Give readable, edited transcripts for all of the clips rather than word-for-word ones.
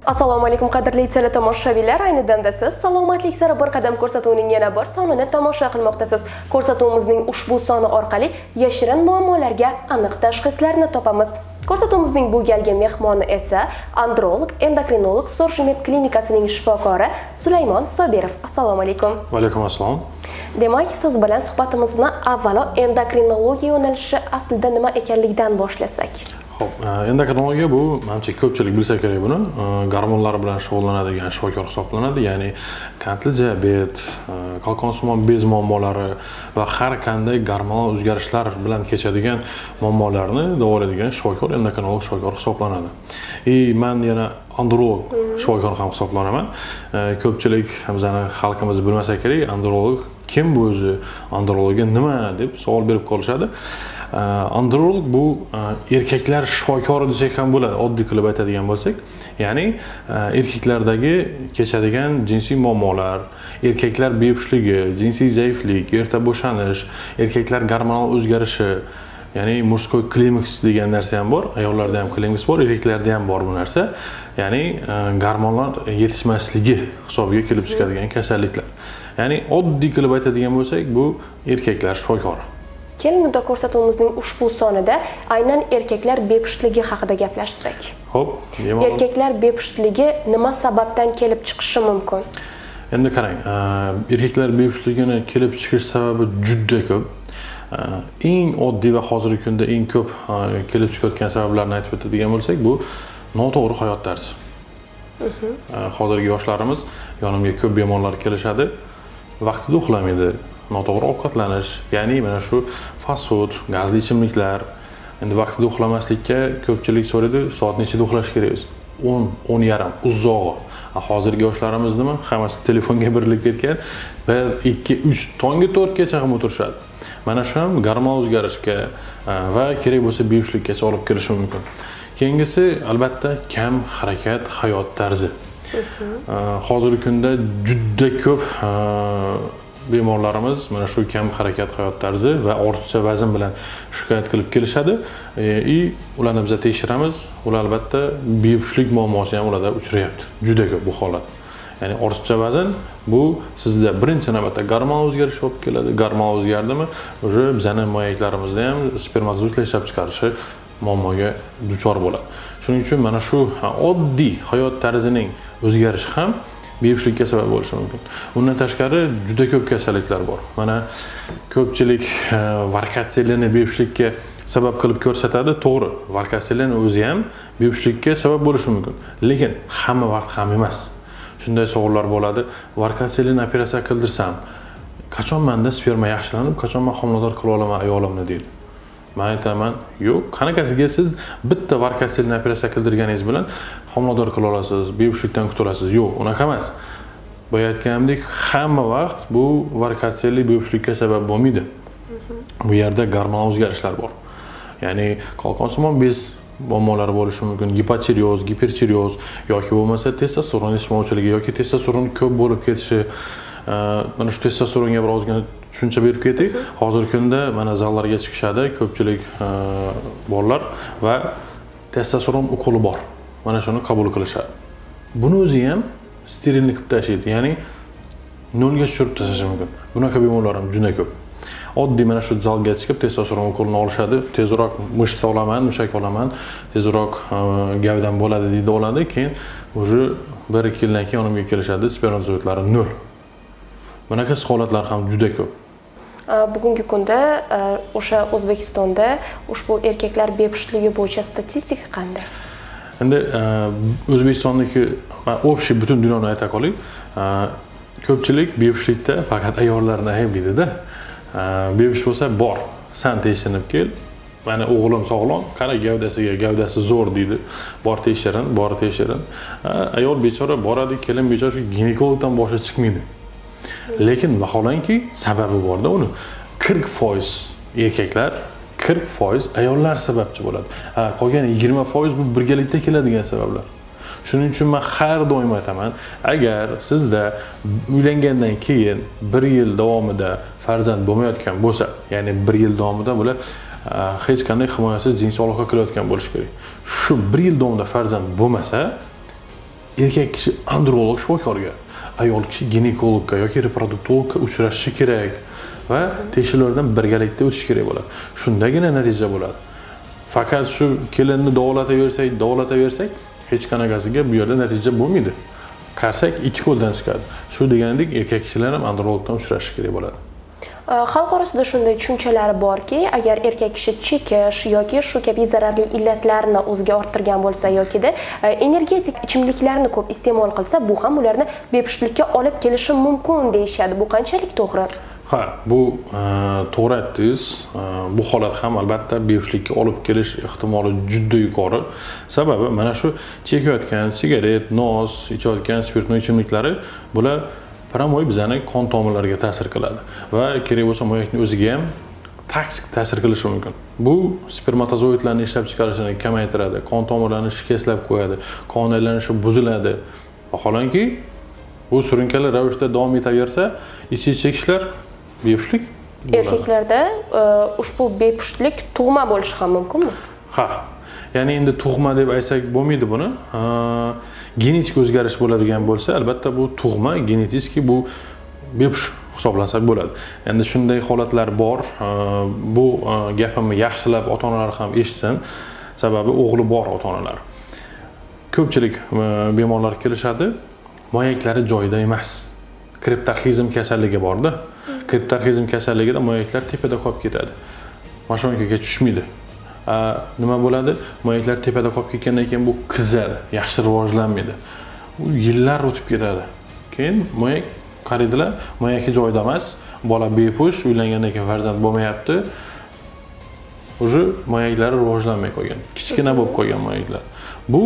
Assalomu alaykum qadrli teletomoshabinlar, ayni damda siz salomatlik sari bir qadam ko'rsatuvining yana bir sonini tomosha qilmoqdasiz. Ko'rsatuvimizning ushbu soni orqali yashirin muammolarga aniq tashxislarni topamiz. Ko'rsatuvimizning bu galgi mehmoni esa androlog, endokrinolog, Sorshimet klinikasining shifokori Sulaymon Sobirov. Assalomu alaykum. Va alaykum assalom. Demak, siz bilan suhbatimizni avvalo endokrinologiya yo'nalishi aslida nima ekanligidan boshlasak. Xo'p, endokrinologiya bu menimcha ko'pchilik bilsa kerak buni. Gormonlar bilan shug'ullanadigan shifokor hisoblanadi, ya'ni qandli diabet, qalqonsimon bez muammolari va har qanday gormonal o'zgarishlar bilan kechadigan muammolarni davolaydigan shifokor endokrinolog shifokor hisoblanadi. Men yana androlog shifokor ham hisoblanaman. Ko'pchilik bizning xalqimiz bilmasa kerak, androlog kim bu o'zi, andrologga nima deb savol berib qolishadi. Androlog bu erkaklar shifokori desak ham bo'ladi, oddiy qilib aytadigan bo'lsak. Ya'ni erkaklardagi kechadigan jinsiy muammolar, erkaklar bepushligi, jinsiy zaiflik, erta bo'shanish, erkaklar gormonal o'zgarishi, ya'ni murskoy klimaks degan narsa ham bor, ayollarda ham klimaks bor, erkaklarda ham bor bu narsa. Ya'ni gormonlar yetishmasligi hisobiga kelib chiqadigan kasalliklar. Ya'ni oddiy qilib aytadigan bo'lsak, bu erkaklar shifokori. Keling, unda ko'rsatuvimizning ushbu sonida aynan erkaklar bepushligi haqida gaplashsak. Xo'p, erkaklar bepushligi nima sababdan kelib chiqishi mumkin? Endi qarang, erkaklar bepushligini kelib chiqish sababi juda ko'p. Eng oddiy va hozirgi kunda eng ko'p kelib chiqayotgan sabablarni aytib o'tadigan bo'lsak, bu noto'g'ri hayot tarzi. Hozirgi yoshlarimiz yonimga ko'p bemorlar kelishadi, vaqtida uxlamaydi. Noto'g'ri ovqatlanish, ya'ni mana shu fast food, gazli ichimliklar. Endi vaqtida uxlamaslikka ko'pchilik so'raydi, soat nechida uxlash kerak? 10, 10:30, uzog'i. Hozirgi yoshlarimiz nima? Hammasi telefonga berilib ketgan. 1, 2, 3 tongi 4 gacha ham o'tirishadi. Mana shu ham gormonal o'zgarishga va kerak bo'lsa bepushllikkacha olib kelishi mumkin. Keyingisi albatta kam harakat hayot tarzi. Hozirgi kunda juda ko'p bemorlarimiz mana shu kam harakat hayot tarzi va ortiqcha vazn bilan shikoyat qilib kelishadi. Ularni biz tekshiramiz. Ular albatta bepushlik muammosi ham ularda uchrayapti. Juda ko'p bu holat. Ya'ni ortiqcha vazn bu sizda birinchi navbatda gormonal o'zgarish olib keladi. Gormonal o'zgardimi, o'sha bizning moyaklarimizda ham spermatozitlar ishlab chiqarishi muammoga duchor bo'ladi. Shuning uchun mana shu oddiy hayot tarzining o'zgarishi ham bepushllikka sabab bo'lishi mumkin. Undan tashqari juda ko'p kasalliklar bor. Mana ko'pchilik varkotselini bepushllikka sabab qilib ko'rsatadi. To'g'ri, varkotselin o'zi ham bepushllikka sabab bo'lishi mumkin, lekin hamma vaqt ham emas. Shunday savollar bo'ladi. Varkotselin operatsiya qildirsam, qachon menda sperma yaxshilanib, qachon men homilador qila olaman ayolimni deydi. Men aytaman, yo'q, qanaqasiga siz bitta varkotselin operatsiya qildirganingiz bilan homilador qila olasiz, bepushllikdan qutula olasiz. Yo'q, unaqa emas. Boya aytganimdek, hamma vaqt bu varkotselli bepushllikka sabab bo'lmaydi. Bu yerda gormonal o'zgarishlar bor. Ya'ni qalqonsimon bez muammolari bo'lishi mumkin, gipotireoz, gipertireoz yoki bo'lmasa testosteron yetishmovchiligi yoki testosteron ko'p bo'lib ketishi. Mana shu testosteronga bir ozgina tushuncha berib ketdik. Hozirgi kunda mana zallarga chiqishadi ko'pchilik bolalar va testosteron ukoli bor. Mana shuni qabul qilishadi. Buni o'zi ham sterilni qilib tashlaydi, ya'ni nolga tushirib tashlashi mumkin. Bunaqa bemorlar ham juda ko'p. Oddiy mana shu zalga chiqib testosteron ukolini olishadi, tezroq mishsa olaman, mushak olaman, tezroq gavdam bo'ladi deydi, oladi, keyin o'sha 1-2 yildan keyin yonimga kelishadi, spermatozoidlari 0. Bunaqa holatlar ham juda ko'p. Bugungi kunda o'sha O'zbekistonda ushbu erkaklar bepushligi bo'yicha statistika qanday? Endi O'zbekistonniki общий butun dunyoni ayta qoling. Ko'pchilik bepushlikda faqat ayollarni ayblaydi-da. Bepush bo'lsa bor, sen tekshirinib kel. Mana o'g'lim sog'lom, qara gavdasi zo'r deydi. Bor tekshirin. Ayol bechora boradi, kelin bechora shu ginekologdan boshqa chiqmaydi. Lekin vaholanki sababi bor-da uni. 40% erkaklar, 40% ayollar sababchi bo'ladi. Qolgan 20% bu birgalikda keladigan sabablar. Shuning uchun men har doim aytaman, agar sizda uylangandan keyin 1 yil davomida farzand bo'lmayotgan bo'lsa, ya'ni 1 yil davomida bular hech qanday himoyasiz jinsiy aloqa qilayotgan bo'lish kerak. Shu 1 yil davomida farzand bo'lmasa, erkak kishi androlog shifokorga, ayol kishi ginekologga yoki reproduktologga uchrashi kerak va tekshiruvlardan birgalikda o'tish kerak bo'ladi. Shundagina natija bo'ladi. Faqat shu kelinni davolataversak, hech qanaqasiga bu yerda natija bo'lmaydi. Qarsak ikki qo'ldan chiqadi. Shu degandek erkak kishilar ham andrologdan uchrashi kerak bo'ladi. Xalq orasida shunday tushunchalar borki, agar erkak kishi chekish yoki shu kabi zararli illatlarni o'ziga orttirgan bo'lsa yokida energetik ichimliklarni ko'p iste'mol qilsa, bu ham ularni bepushtlikka olib kelishi mumkin deyshadi. Bu qanchalik to'g'ri? Ha, bu to'g'ri aytdingiz. Bu holat ham albatta bepushtlikka olib kelish ehtimoli juda yuqori. Sababi mana shu chekayotgan sigaret, nos, ichayotgan spirtli ichimliklari bular paramoy bizani qon tomirlariga ta'sir qiladi va kerak bo'lsa moyakning o'ziga ham toksik ta'sir qilishi mumkin. Bu spermatozoidlarning ishlab chiqarishini kamaytiradi, qon tomirlarini shikastlab qo'yadi, qon aylanishi buziladi. Vaholanki bu surunkali ravishda davom etaversa, ichki chekishlar bepushtlik erkaklarda ushbu bepushtlik tug'ma bo'lishi ham mumkinmi? Ha. Ya'ni endi tug'ma deb aytsak bo'lmaydi buni. Genetik o'zgarish bo'ladigan bo'lsa, albatta bu tug'ma, genetik bu bepush hisoblansa bo'ladi. Endi shunday holatlar bor. Bu gapimni yaxshilab ota-onalar ham eshitsin. Sababi o'g'li bor ota-onalar. Ko'pchilik bemorlar kelishadi, moyaklari joyida emas. Kriptarxizm kasalligi borda. Kriptarxizm kasalligida moyaklar tepada qolib ketadi. Mashonkaga tushmaydi. Nima bo'ladi? Moyaklar tepada qolib ketgandan keyin bu qizadi, yaxshi rivojlanmaydi. U yillar o'tib ketadi. Keyin moyak qaraydilar, moyaki joyida emas, bola bepush, uylangandan keyin farzand bo'lmayapti. O'sha moyaklari rivojlanmay qolgan, kichkina bo'lib qolgan moyaklar. Bu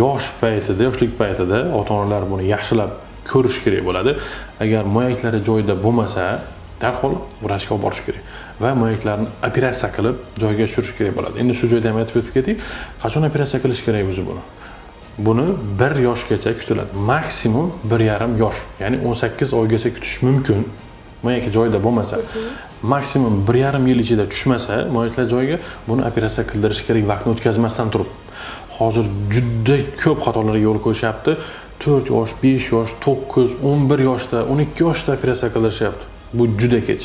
yoshlik paytida ota-onalar buni yaxshilab ko'rish kerak bo'ladi. Agar moyaklari joyida bo'lmasa, darhol vrachga olib borish kerak va moyaklarni operatsiya qilib joyiga tushirish kerak bo'ladi. Endi shu joyda ham aytib o'tib ketdik, qachon operatsiya qilish kerak o'zi buni? Buni 1 yoshgacha kutiladi. Maksimum 1,5 yosh, ya'ni 18 oygacha kutish mumkin. Moyaki joyida bo'lmasa, maksimum 1,5 yil ichida tushmasa, moyaklar joyiga buni operatsiya qildirish kerak vaqtni o'tkazmasdan turib. Hozir juda ko'p xatolarga yo'l qo'yishyapti. 4 yosh, 5 yosh, 9, 11 yoshda, 12 yoshda operatsiya qilishyapti. Bu juda kech.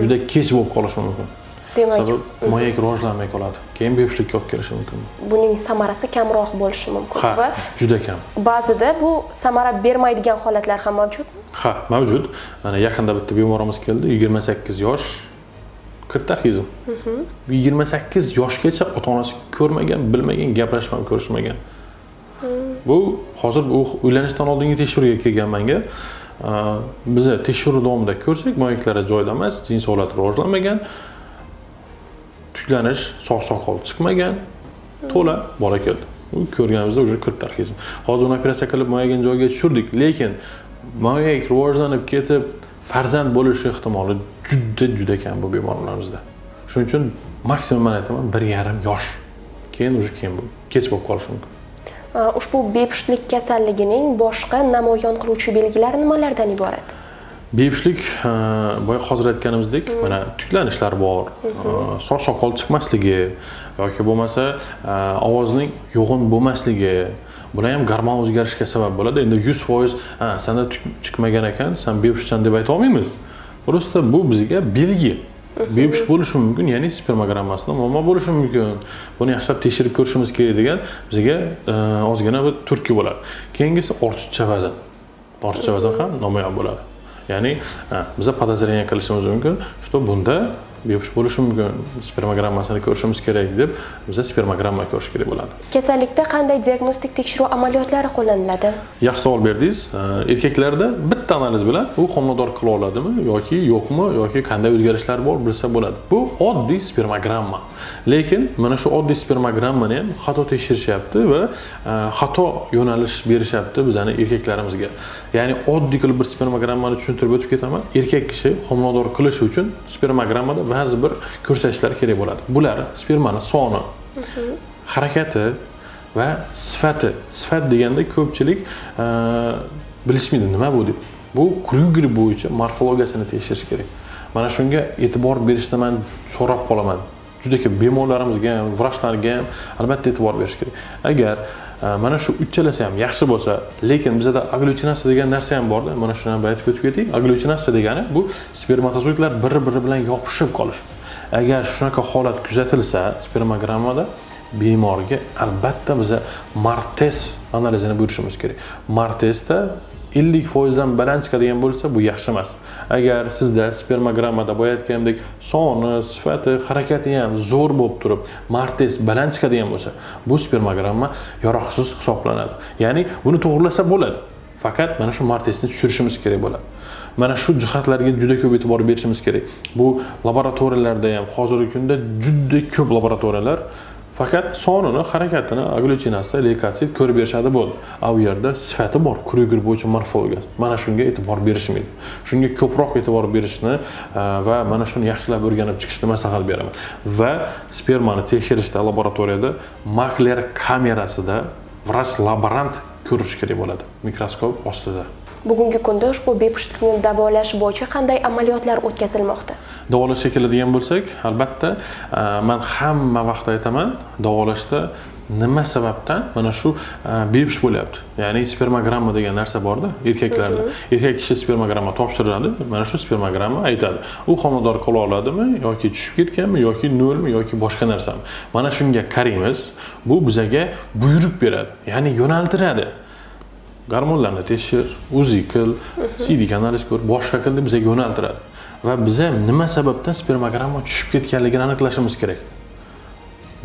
Juda kech bo'lib qolishi mumkin. Demak, sababi moyak rivojlanmay qoladi. Keyin bepushtlikka olib kelishi mumkin. Buning samarasi kamroq bo'lishi mumkin va juda kam. Ba'zida bu samara bermaydigan holatlar ham mavjudmi? Ha, mavjud. Mana yaqinda bitta bemorimiz keldi, 28 yosh. Kriptarxizm. 28 yoshgacha ota-onasi ko'rmagan, bilmagan, gaplashmay ko'rishmagan. Bu hozir u uylanishdan oldingi tekshiruvga kelgan menga. Biz tekshiruv davomida ko'rsak, moyaklari joyida emas, jins holati rivojlanmagan, tuklanish, soq-soqol chiqmagan, to'la bola keldi. U ko'rganimizda o'sha kriptarxizm. Hozir uni operatsiya qilib moyagan joyga tushirdik, lekin moyak rivojlanib ketib farzand bo'lish ehtimoli juda kam bu bemorlarimizda. Shuning uchun maksimum men aytaman 1,5 yosh. Keyin o'sha kech bo'lib qolishi mumkin. Ushbu bepushtlik kasalligining boshqa namoyon qiluvchi belgilari nimalardan iborat? Bepushtlik boya hozir aytganimizdek, mana tuklanishlar bor, soq-soqol chiqmasligi yoki bo'lmasa ovozning yo'g'in bo'lmasligi, bular ham gormon o'zgarishiga sabab bo'ladi. Endi 100% senda chiqmagan ekan, sen bepushsan deb ayta olmaymiz. Просто bu bizga belgi. Bepush bo'lishi mumkin, ya'ni spermogrammasida muammo bo'lishi mumkin. Buni yaxshilab tekshirib ko'rishimiz kerak degan bizga ozgina bir turtki bo'ladi. Keyingisi ortiqcha vazn. Ortiqcha vazn ham namoyon bo'ladi. Ya'ni biz podozreniya qilishimiz mumkin, что bunda bepush bo'lishi mumkin, spermogrammasini ko'rishimiz kerak deb biz spermogramma ko'rish kerak bo'ladi. Kasallikda qanday diagnostik tekshiruv amaliyotlari qo'llaniladi? Yaxshi savol berdingiz. Erkaklarda bitta analiz bilan u homilador qila oladimi yoki yo'qmi yoki qanday o'zgarishlar bor bilsa bo'ladi. Bu oddiy spermogramma. Lekin mana shu oddiy spermogrammani ham xato tekshirishyapti va xato yo'nalish berishyapti bizning erkaklarimizga. Ya'ni oddiy qilib bir spermogrammani tushuntirib o'tib ketaman. Erkak kishi homilador qilish uchun spermogrammada ba'zi bir ko'rsatishlar kerak bo'ladi. Bular spermani soni, harakati va sifati. Sifat deganda ko'pchilik bilishmaydi nima bu deb. Bu Kruger bo'yicha morfologiyasini tekshirish kerak. Mana shunga e'tibor berishni men so'rab qolaman. juda ko'p bemorlarimizga ham, vrachlarga ham albatta e'tibor berish kerak. Agar mana shu uchalasi ham yaxshi bo'lsa, lekin bizda aglyutinatsiya degan narsa ham bor-da. Mana shuni ham aytib o'tib ketdik. Aglyutinatsiya degani bu spermatozoidlar bir-biri bilan yopishib qolish. Agar shunaqa holat kuzatilsa, spermogrammada bemorga albatta biza Martes analizini buyurishimiz kerak. Martesda 50% dan baland chiqadigan bo'lsa, bu yaxshi emas. Agar sizda spermogrammada bo'yatganimdek soni, sifati, harakati ham zo'r bo'lib turib, Martes baland chiqadigan bo'lsa, bu spermogramma yaroqsiz hisoblanadi. Ya'ni buni to'g'rilasa bo'ladi. Faqat mana shu Martesni tushirishimiz kerak bo'ladi. Mana shu jihatlarga juda ko'p e'tibor berishimiz kerak. Bu laboratoriyalarda ham hozirgi kunda juda ko'p laboratoriyalar faqat sonini, harakatini, aglyutinatsiya, leykosit ko'rib berishadi bo'ldi. U yerda sifati bor, Kruger bo'yicha morfologiyasi. Mana shunga e'tibor berishmaydi. Shunga ko'proq e'tibor berishni va mana shuni yaxshilab o'rganib chiqishni maslahat beraman. Va spermani tekshirishda laboratoriyada Makler kamerasida vrach laborant ko'rish kerak bo'ladi, mikroskop ostida. Bugungi kunda ushbu bepushtlikni davolash bo'yicha qanday amaliyotlar o'tkazilmoqda? Davolashga keladigan bo'lsak, albatta men hamma vaqt aytaman, davolashda nima sababdan mana shu bepush bo'lyapti. Ya'ni spermogramma degan narsa bor-da erkaklarda. Erkak kishi spermogramma topshiradi, mana shu spermogramma aytadi. U homilador qola oladimi yoki tushib ketganmi yoki nolmi yoki boshqa narsami. Mana shunga qaraymiz. Bu bizaga buyruq beradi, ya'ni yo'naltiradi. Gormonlarni tekshir, UZI qil, CD analiz ko'r, boshqa qildi bizga yo'naltiradi. Va biz ham nima sababdan spermogramma tushib ketganligini aniqlashimiz kerak.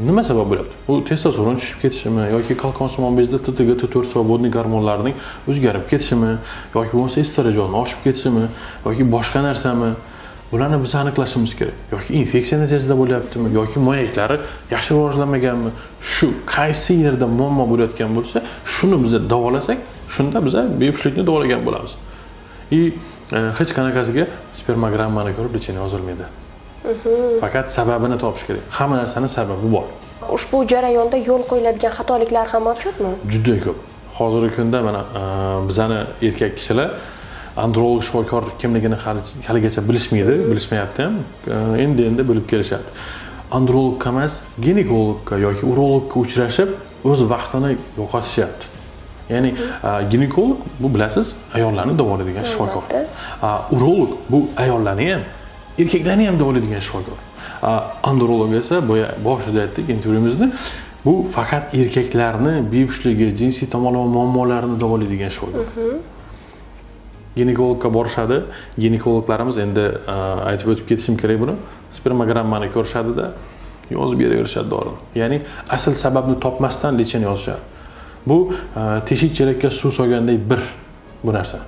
Nima sabab bo'lyapti? Bu testosteron tushib ketishimi yoki kalkonsimon bezda TTG, T4 svobodniy gormonlarning o'zgarib ketishimi yoki bo'lmasa estrogonni oshib ketishimi yoki boshqa narsami? Bularni biz aniqlashimiz kerak. Yoki infeksiya natijasida bo'lyaptimi yoki moyaklari yaxshi rivojlanmaganmi? Shu qaysi yerda muammo bo'layotgan bo'lsa, shuni biz davolasak, shunda biz bepushlikni davolagan bo'lamiz. Hech qanaqasiga spermogrammani ko'rib lecheniya yozilmaydi. Faqat sababini topish kerak. Hamma narsaning sababi bor. Ushbu jarayonda yo'l qo'yiladigan xatoliklar ham mavjudmi? Juda ko'p. Hozirgi kunda mana bizani erkak kishilar androlog shifokor kimligini haligacha bilishmayapti ham. Endi bilib kelishadi. Andrologga emas, ginekologga yoki urologga uchrashib, o'z vaqtini yo'qotishyapti. Ya'ni ginekolog bu bilasiz, ayollarni davolaydigan shifokor. Urolog bu ayollarni ham, erkaklarni ham davolaydigan shifokor. Androlog esa boshida aytdik intervyumizda, bu faqat erkaklarni bepushligi, jinsiy tomonlama muammolarini davolaydigan shifokor. Ginekologga borishadi. Ginekologlarimiz endi aytib o'tib ketishim kerak buni. Spermogrammani ko'rishadi-da, yozib beraverishadi dorini. Ya'ni asl sababni topmasdan lecheniya yozishadi. Bu teshik chelakka suv solgandek bu narsa.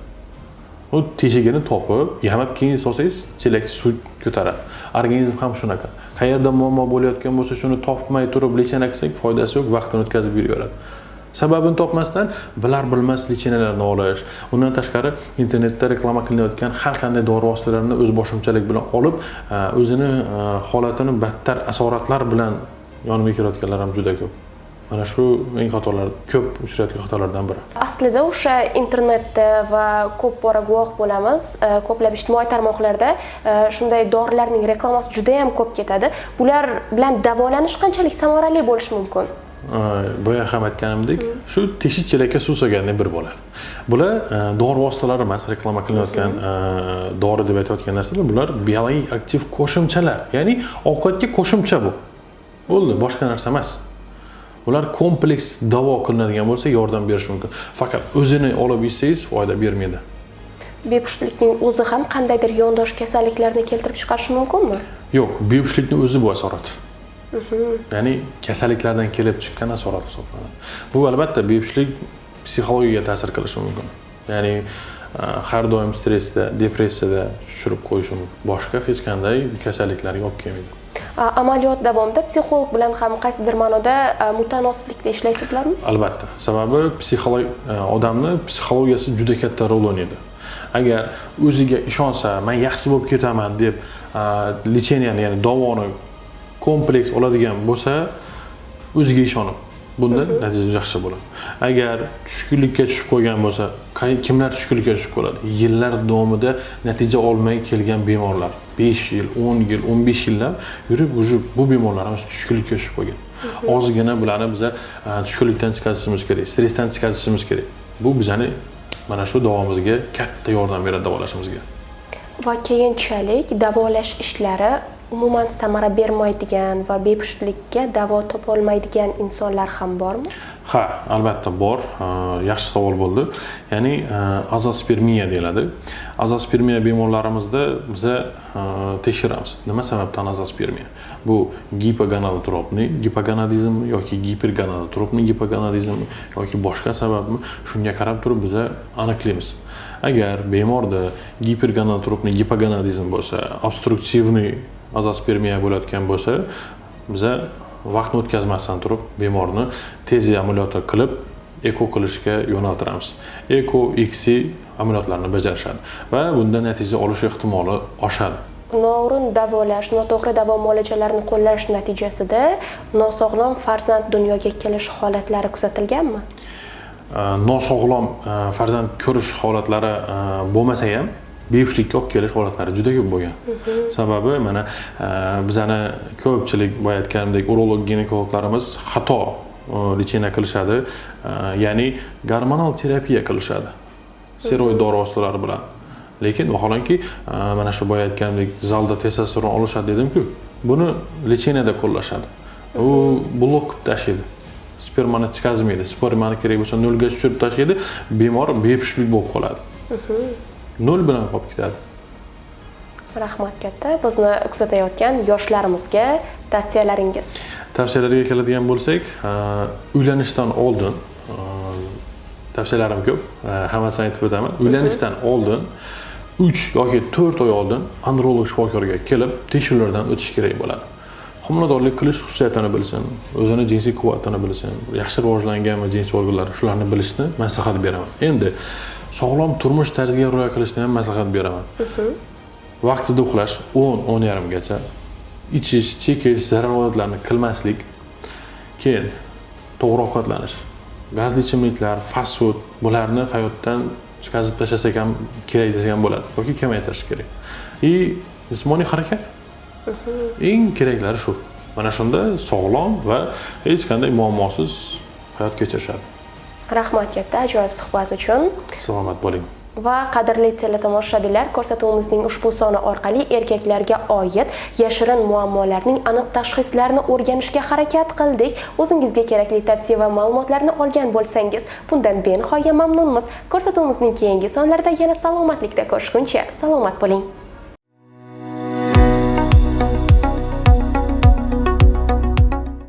U teshigini topib, yamab keyin solsangiz chelak suv ko'taradi. Organizm ham shunaqa. Qayerda muammo bo'layotgan bo'lsa, shuni topmay turib lecheniya qilsak foydasi yo'q, vaqtini o'tkazib yuraveradi. Sababini topmasdan bilar-bilmas lecheniyalarni olish, undan tashqari internetda reklama qilinayotgan har qanday dori vositalarini o'z boshimchalik bilan olib, o'zini holatini battar asoratlar bilan yonimga kelayotganlar ham juda ko'p. Mana shu eng xatolar, ko'p uchrayotgan xatolardan biri. Aslida o'sha internetda va ko'p bora guvoh bo'lamiz, ko'plab ijtimoiy tarmoqlarda shunday dorilarning reklamasi juda ham ko'p ketadi. Bular bilan davolanish qanchalik samarali bo'lishi mumkin? Boya ham aytganimdek, shu teshik chelakka suv solgandek bir bo'ladi. Bular dori vositalari emas, reklama qilinayotgan dori deb aytayotgan narsalar, bular biologik aktiv qo'shimchalar. Ya'ni ovqatga qo'shimcha bu. Bo'ldi, boshqa narsa emas. Ular kompleks davo qilinadigan bo'lsa yordam berish mumkin. Faqat o'zini olib yeysangiz foyda bermaydi. Bepushtlikning o'zi ham qandaydir yondosh kasalliklarni keltirib chiqarishi mumkinmi? Yo'q, bepushtlikning o'zi bu asorat. Ya'ni kasalliklardan kelib chiqqan asorat hisoblanadi. Bu albatta bepushlik psixologiyaga ta'sir qilishi mumkin. Ya'ni har doim stressda, depressiyada tushirib qo'yishi mumkin. Boshqa hech qanday kasalliklarga olib kelmaydi. Amaliyot davomida psixolog bilan ham qaysidir ma'noda mutanosiblikda ishlaysizlarmi? Albatta. Sababi odamning psixologiyasi juda katta rol o'ynaydi. Agar o'ziga ishonsa, men yaxshi bo'lib ketaman deb lecheniyani, ya'ni davoni kompleks oladigan bo'lsa, o'ziga ishonib, Bunda natija yaxshi bo'ladi. Agar tushkunlikka tushib qolgan bo'lsa, kimlar tushkunlikka tushib qoladi? Yillar davomida natija olmay kelgan bemorlar, 5 yil, 10 yil, 15 yillab yurib, bu bemorlarimiz tushkunlikka tushib qolgan. Ozgina bularni biz tushkunlikdan chiqarishimiz kerak, stressdan chiqarishimiz kerak. Bu bizani mana shu davomimizga katta yordam beradi, davolashimizga. Va keyinchalik davolash ishlari umuman samara bermaydigan va bepushtlikka davo topa olmaydigan insonlar ham bormi? Ha, albatta bor. Yaxshi savol bo'ldi. Ya'ni azospermiya deyiladi. Azospermiya bemorlarimizda biz tekshiramiz. Nima sababdan azospermiya? Bu gipogonadotropniy gipogonadizmmi yoki gipergonadotropniy gipogonadizmmi yoki boshqa sababmi? Shunga qarab turib biz aniqlaymiz. Agar bemorda gipergonadotropniy gipogonadizm bo'lsa, obstruktivniy azospermiya bo'layotgan bo'lsa, biz vaqtni o'tkazmasdan turib bemorni tezlik amaliyoti qilib eko qilishga yo'naltiramiz. Eko, XC amaliyotlarni bajarishadi va bunda natija olish ehtimoli oshadi. Noo'rin davolash, noto'g'ri davo muolajalarini qo'llash natijasida nosog'lom farzand dunyoga kelish holatlari kuzatilganmi? Nosog'lom farzand ko'rish holatlari bo'lmasa ham bepushtlikka olib kelish holatlari juda ko'p bo'lgan. Sababi mana bizani ko'pchilik boya aytganimdek urolog ginekologlarimiz xato lecheniya qilishadi, ya'ni gormonal terapiya qilishadi. Steroid dori vositalari bilan. Lekin vaholanki mana shu boya aytganimdek zalda testosteron olishadi dedim-ku, buni lecheniyada qo'llashadi. U blok qilib tashlaydi. Spermani chiqazmaydi. Spermani kerak bo'lsa nolga tushirib tashlaydi, bemor bepushtlik bo'lib qoladi. Nol bilan qolib ketadi. Rahmat katta. Bizni kuzatayotgan yoshlarimizga tavsiyalaringiz. Tavsiyalarga keladigan bo'lsak, uylanishdan oldin tavsiyalarim ko'p. Hammasini aytib o'taman. Uylanishdan oldin 3 yoki 4 oy oldin androlog shifokorga kelib tekshiruvlardan o'tish kerak bo'ladi. Homiladorlik qilish xususiyatini bilsin, o'zini jinsiy quvvatini bilsin, yaxshi rivojlanganmi jinsiy organlari, shularni bilishni maslahat beraman. Endi sog'lom turmush tarziga rioya qilishni ham maslahat beraman. Vaqtida uxlash 10-10:30 gacha, ichish, chekish, zarar odatlarni qilmaslik, keyin to'g'ri ovqatlanish, gazli ichimliklar, fast food bularni hayotdan chiqarib tashlasak ham kerak degan bo'ladi yoki kamaytirish kerak. Jismoniy harakat eng keraklari shu. Mana shunda sog'lom va hech qanday muammosiz hayot kechirishadi. Rahmat katta ajoyib suhbat uchun. Salomat bo'ling. Va qadrli teletomoshabinlar, ko'rsatuvimizning ushbu soni orqali erkaklarga oid yashirin muammolarning aniq tashxislarini o'rganishga harakat qildik. O'zingizga kerakli tavsiya va ma'lumotlarni olgan bo'lsangiz, bundan benihoya mamnunmiz. Ko'rsatuvimizning keyingi sonlarida yana salomatlikda ko'rishguncha salomat bo'ling.